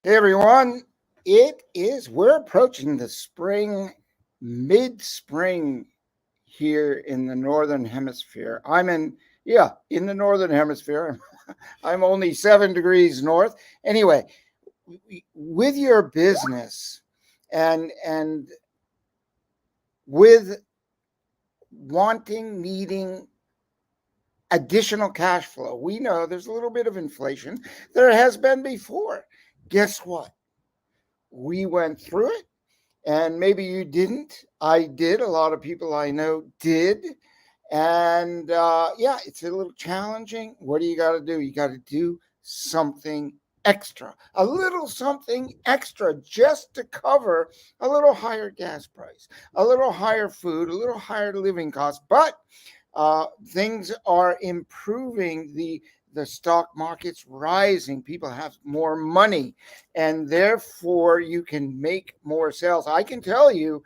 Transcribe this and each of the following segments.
Hey everyone, we're approaching the spring, mid-spring here in the Northern Hemisphere. In the Northern Hemisphere. I'm only 7 degrees north. Anyway, with your business and with needing additional cash flow, we know there's a little bit of inflation. There has been before. Guess what? We went through it. And maybe you didn't. I did. A lot of people I know did. And yeah, it's a little challenging. What do you got to do? You got to do something extra, a little something extra just to cover a little higher gas price, a little higher food, a little higher living costs. But things are improving. The stock market's rising. People have more money, and therefore you can make more sales. I can tell you,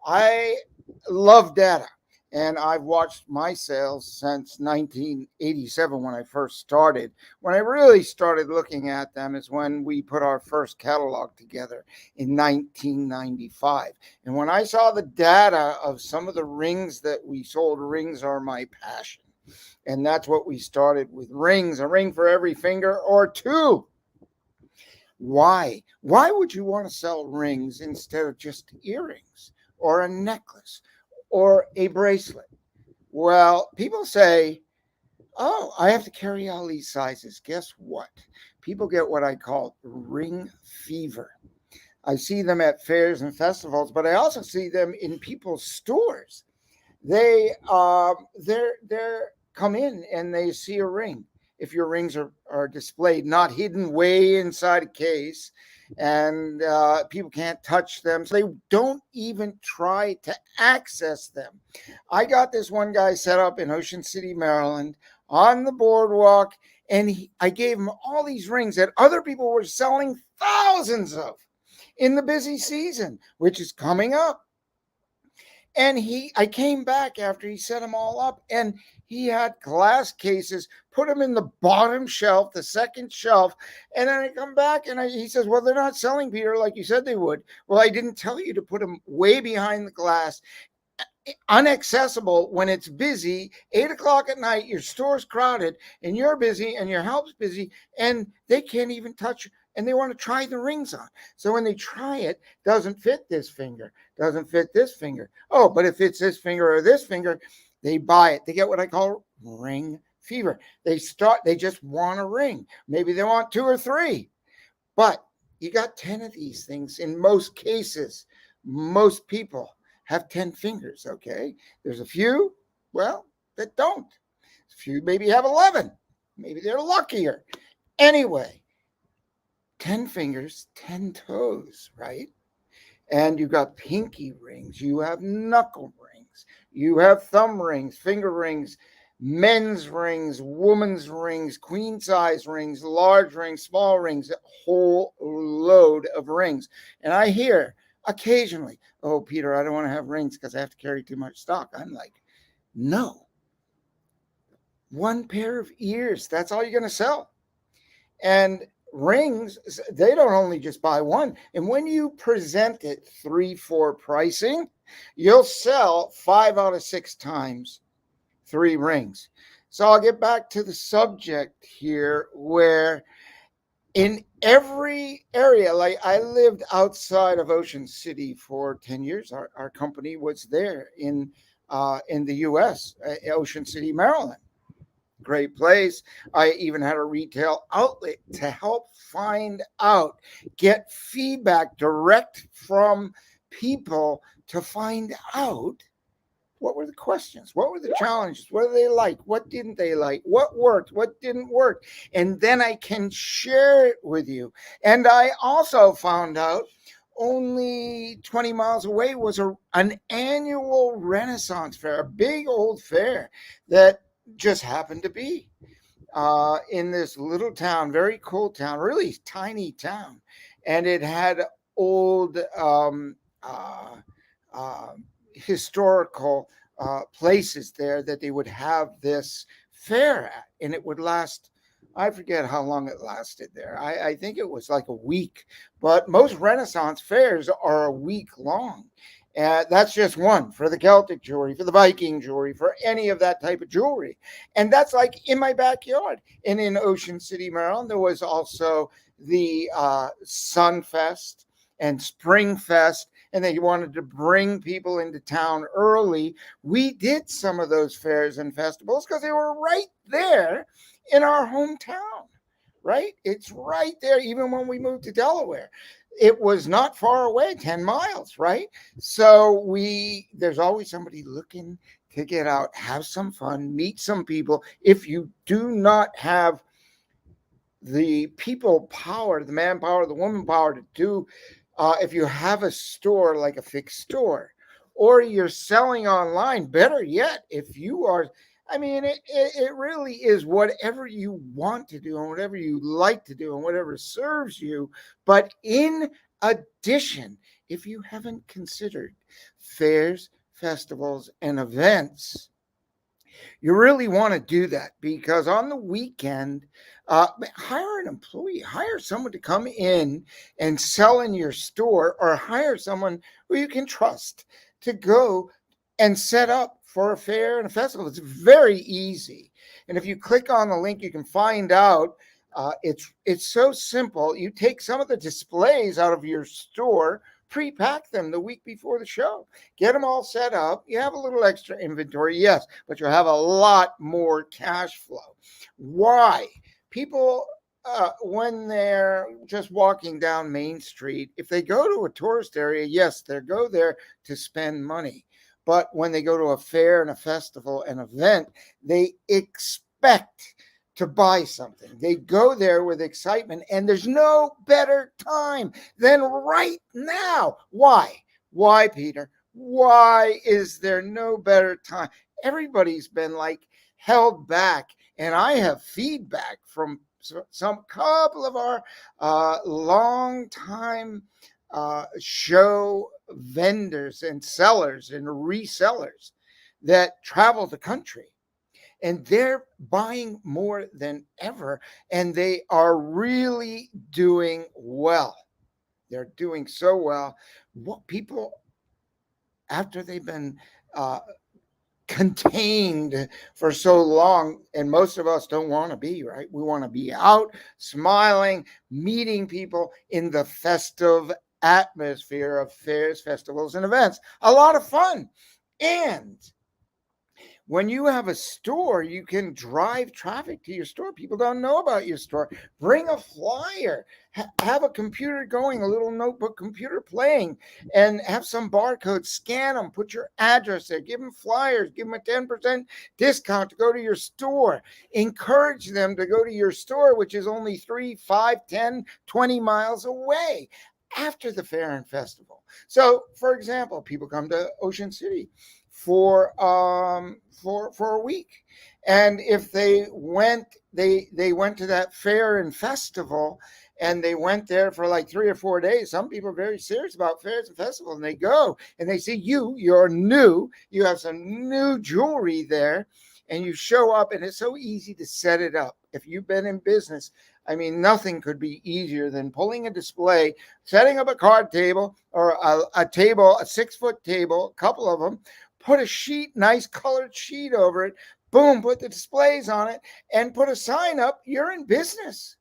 I love data. And I've watched my sales since 1987 when I first started. When I really started looking at them is when we put our first catalog together in 1995. And when I saw the data of some of the rings that we sold, rings are my passion. And that's what we started with, rings, a ring for every finger or two. Why? Why would you want to sell rings instead of just earrings or a necklace or a bracelet? Well, people say, oh, I have to carry all these sizes. Guess what? People get what I call ring fever. I see them at fairs and festivals, but I also see them in people's stores. They're come in and they see a ring. If your rings are displayed, not hidden way inside a case, and people can't touch them, so they don't even try to access them. I got this one guy set up in Ocean City, Maryland, on the boardwalk, and I gave him all these rings that other people were selling thousands of in the busy season, which is coming up. And I came back after he set them all up, and he had glass cases, put them in the bottom shelf, the second shelf. And then I come back and he says, well, they're not selling, Peter, like you said they would. Well, I didn't tell you to put them way behind the glass, unaccessible when it's busy, 8 o'clock at night, your store's crowded, and you're busy, and your help's busy, and they can't even touch, and they want to try the rings on. So when they try it, doesn't fit this finger, doesn't fit this finger. Oh, but if it's this finger or this finger, they buy it. They get what I call ring fever. They just want a ring. Maybe they want two or three, but you got 10 of these things in most cases. Most people have 10 fingers, okay? There's a few, well, that don't. A few maybe have 11. Maybe they're luckier. Anyway, 10 fingers, 10 toes, right? And you got pinky rings, you have knuckle rings, you have thumb rings, finger rings, men's rings, women's rings, queen size rings, large rings, small rings, a whole load of rings. And I hear occasionally, oh, Peter, I don't want to have rings because I have to carry too much stock. I'm like, no. One pair of ears, that's all you're going to sell. And rings, they don't only just buy one. And when you present it 3-4 pricing, you'll sell 5 out of 6 times 3 rings. So I'll get back to the subject here, where in every area, like I lived outside of Ocean City for 10 years. Our company was there in the U.S., Ocean City, Maryland. Great place. I even had a retail outlet to help find out, get feedback direct from people to find out what were the questions, what were the challenges, what did they like, what didn't they like, what worked, what didn't work. And then I can share it with you. And I also found out only 20 miles away was an annual Renaissance fair, a big old fair that just happened to be in this little town, very cool town, really tiny town. And it had old uh, historical places there that they would have this fair at, and it would last I forget how long it lasted there. I think it was like a week, but most Renaissance fairs are a week long. That's just one for the Celtic jewelry, for the Viking jewelry, for any of that type of jewelry. And that's like in my backyard. And in Ocean City, Maryland, there was also the Sunfest and Springfest, and they wanted to bring people into town early. We did some of those fairs and festivals because they were right there in our hometown, right? It's right there. Even when we moved to Delaware, it was not far away, 10 miles, right? So there's always somebody looking to get out, have some fun, meet some people. If you do not have the people power, the manpower, the woman power to do, if you have a store like a fixed store, or you're selling online, better yet, if you are, I mean, it really is whatever you want to do and whatever you like to do and whatever serves you. But in addition, if you haven't considered fairs, festivals, and events, you really want to do that because on the weekend, hire an employee, hire someone to come in and sell in your store, or hire someone who you can trust to go and set up for a fair and a festival. It's very easy. And if you click on the link, you can find out. It's so simple. You take some of the displays out of your store, pre-pack them the week before the show, get them all set up. You have a little extra inventory, yes, but you have a lot more cash flow. Why? People, when they're just walking down Main Street, if they go to a tourist area, yes, they go there to spend money. But when they go to a fair and a festival, an event, they expect to buy something. They go there with excitement, and there's no better time than right now. Why? Why, Peter? Why is there no better time? Everybody's been like held back, and I have feedback from some couple of our long time show vendors and sellers and resellers that travel the country, and they're buying more than ever, and they are really doing well. They're doing so well. What people, after they've been uh, contained for so long, and most of us don't want to be, right? We want to be out, smiling, meeting people in the festive atmosphere of fairs, festivals, and events. A lot of fun. And when you have a store, you can drive traffic to your store. People don't know about your store. Bring a flyer, have a computer going, a little notebook computer playing, and have some barcodes, scan them, put your address there, give them flyers, give them a 10% discount to go to your store. Encourage them to go to your store, which is only 3, 5, 10, 20 miles away after the fair and festival. So, for example, people come to Ocean City for a week, and if they went to that fair and festival, and they went there for like 3 or 4 days. Some people are very serious about fairs and festivals, and they go and they see you're new, you have some new jewelry there, and you show up, and it's so easy to set it up. If you've been in business, I mean, nothing could be easier than pulling a display, setting up a card table, or a table, a 6-foot table, a couple of them, put a sheet, nice colored sheet over it, boom, put the displays on it, and put a sign up, you're in business.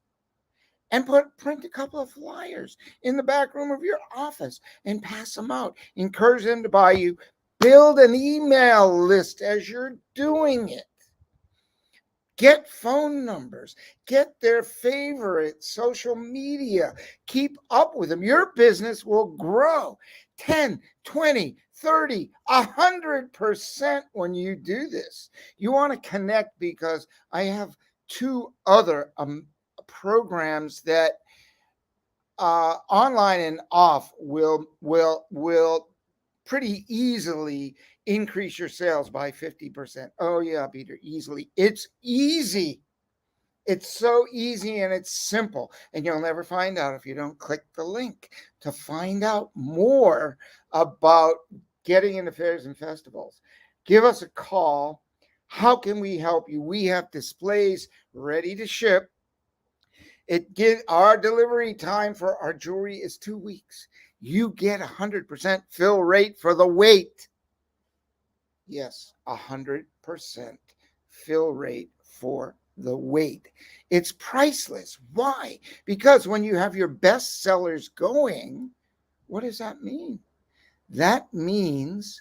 And print a couple of flyers in the back room of your office and pass them out. Encourage them to buy you. Build an email list as you're doing it. Get phone numbers, get their favorite social media, keep up with them. Your business will grow 10, 20, 30, 100% when you do this. You want to connect, because I have 2 other programs that online and off will pretty easily increase your sales by 50%. Oh yeah, Peter, easily. It's easy. It's so easy, and it's simple, and you'll never find out if you don't click the link to find out more about getting into fairs and festivals. Give us a call. How can we help you? We have displays ready to ship. Our delivery time for our jewelry is 2 weeks. You get 100% fill rate for the weight. Yes, 100% fill rate for the weight. It's priceless. Why? Because when you have your best sellers going, what does that mean? That means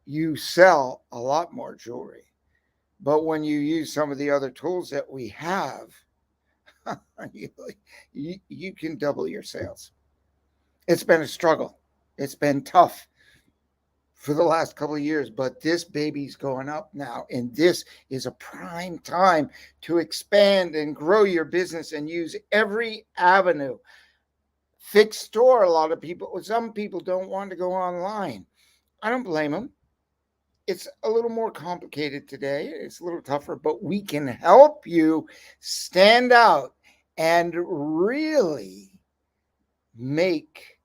you sell a lot more jewelry. But when you use some of the other tools that we have, you can double your sales. It's been a struggle. It's been tough for the last couple of years, but this baby's going up now. And this is a prime time to expand and grow your business and use every avenue. Fixed store, some people don't want to go online. I don't blame them. It's a little more complicated today. It's a little tougher, but we can help you stand out and really make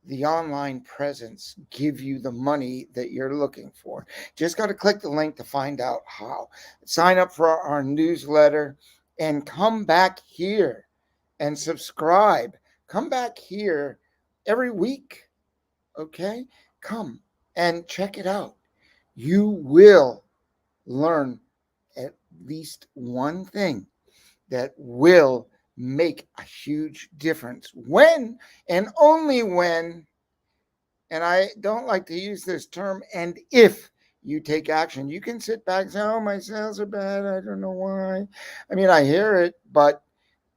the online presence give you the money that you're looking for. Just got to click the link to find out how. Sign up for our newsletter and come back here and subscribe. Come back here every week. Okay? Come and check it out. You will learn at least one thing that will make a huge difference when and only when, and I don't like to use this term, and if you take action. You can sit back and say, oh, my sales are bad. I don't know why. I mean, I hear it, but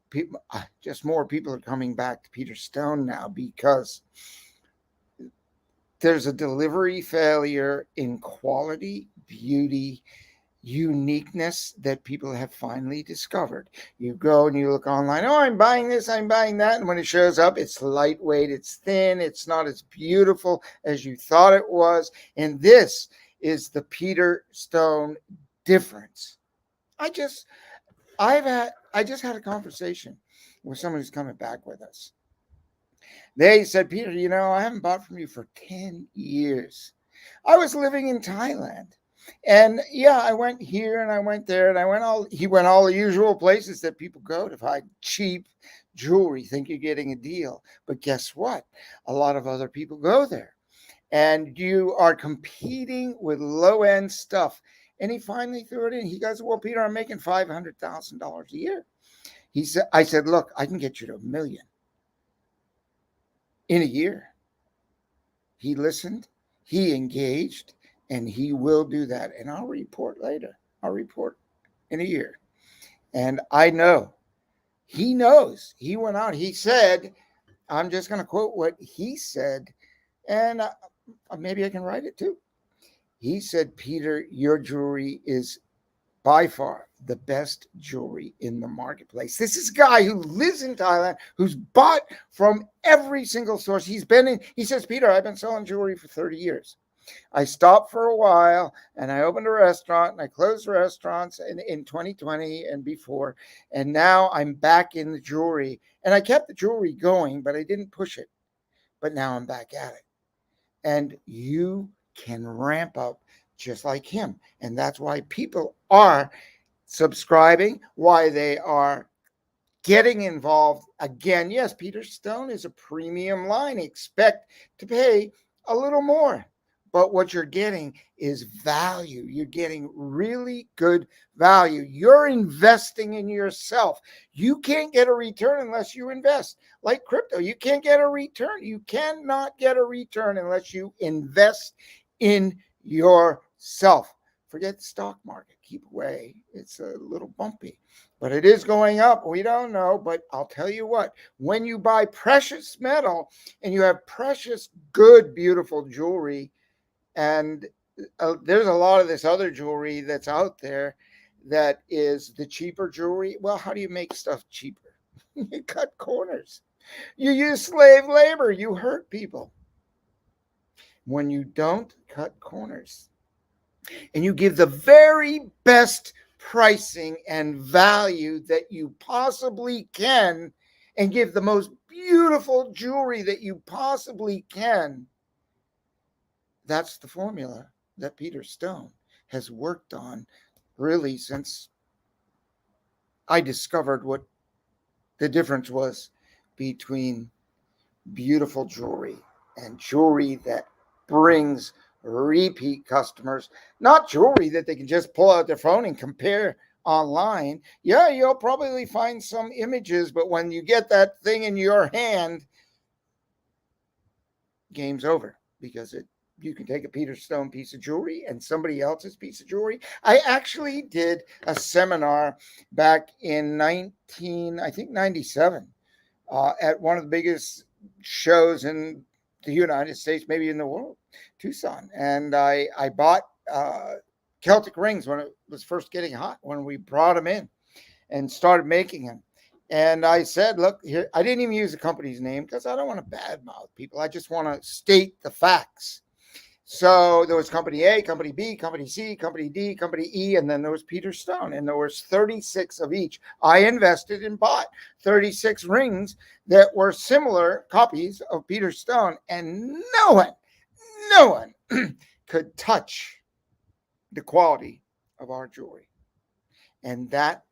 people, just more people are coming back to Peter Stone now because there's a delivery failure in quality, beauty, uniqueness that people have finally discovered. You go and you look online, oh, I'm buying this, I'm buying that. And when it shows up, it's lightweight, it's thin, it's not as beautiful as you thought it was. And this is the Peter Stone difference. I just had a conversation with someone who's coming back with us. They said, Peter, I haven't bought from you for 10 years. I was living in Thailand. And yeah, I went here and I went there and he went all the usual places that people go to find cheap jewelry, think you're getting a deal. But guess what? A lot of other people go there and you are competing with low end stuff. And he finally threw it in. He goes, well, Peter, I'm making $500,000 a year. I said, look, I can get you to $1 million in a year. He listened, he engaged, and he will do that. And I'll report later. I'll report in a year. And I know, he knows. He went out, he said, I'm just going to quote what he said, and maybe I can write it too. He said, Peter, your jewelry is by far the best jewelry in the marketplace. This is a guy who lives in Thailand, who's bought from every single source. He says, Peter, I've been selling jewelry for 30 years. I stopped for a while and I opened a restaurant and I closed restaurants in 2020 and before. And now I'm back in the jewelry and I kept the jewelry going, but I didn't push it. But now I'm back at it. And you can ramp up just like him. And that's why people are subscribing, why they are getting involved. Again, yes, Peter Stone is a premium line. Expect to pay a little more. But what you're getting is value. You're getting really good value. You're investing in yourself. You can't get a return unless you invest. Like crypto, you can't get a return. You cannot get a return unless you invest in yourself. Forget the stock market. Keep away. It's a little bumpy, but it is going up. We don't know, but I'll tell you what, when you buy precious metal and you have precious, good, beautiful jewelry, and there's a lot of this other jewelry that's out there that is the cheaper jewelry. Well, how do you make stuff cheaper? You cut corners. You use slave labor. You hurt people. When you don't cut corners and you give the very best pricing and value that you possibly can and give the most beautiful jewelry that you possibly can, that's the formula that Peter Stone has worked on really since I discovered what The difference was between beautiful jewelry and jewelry that brings repeat customers, not jewelry that they can just pull out their phone and compare online. Yeah, you'll probably find some images, but when you get that thing in your hand, game's over, because it you can take a Peter Stone piece of jewelry and somebody else's piece of jewelry. I actually did a seminar back in 97, at one of the biggest shows in the United States, maybe in the world, Tucson. And I bought Celtic Rings when it was first getting hot, when we brought them in and started making them. And I said, look, here, I didn't even use the company's name because I don't want to badmouth people. I just want to state the facts. So there was company A, company B, company C, company D, company E, and then there was Peter Stone, and there was 36 of each. I invested and bought 36 rings that were similar copies of Peter Stone, and no one could touch the quality of our jewelry. And that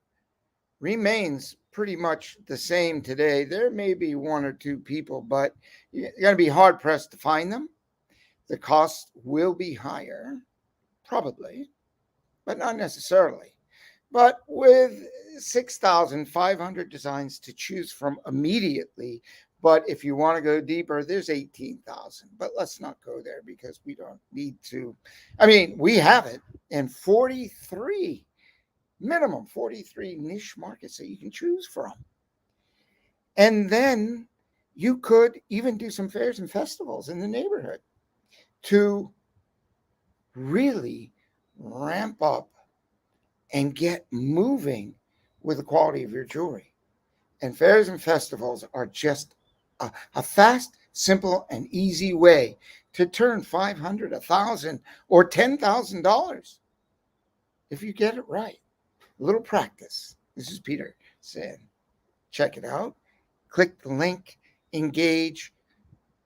remains pretty much the same today. There may be one or two people, but you're going to be hard pressed to find them. The cost will be higher, probably, but not necessarily. But with 6,500 designs to choose from immediately, but if you want to go deeper, there's 18,000. But let's not go there because we don't need to. I mean, we have it in 43, minimum 43 niche markets that you can choose from. And then you could even do some fairs and festivals in the neighborhood to really ramp up and get moving with the quality of your jewelry. And fairs and festivals are just a fast, simple, and easy way to turn $500, $1,000, or $10,000 if you get it right. A little practice. This is Peter saying, check it out. Click the link, engage,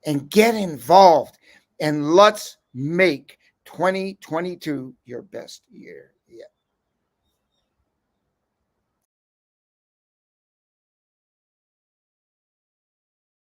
and get involved. And let's make 2022 your best year.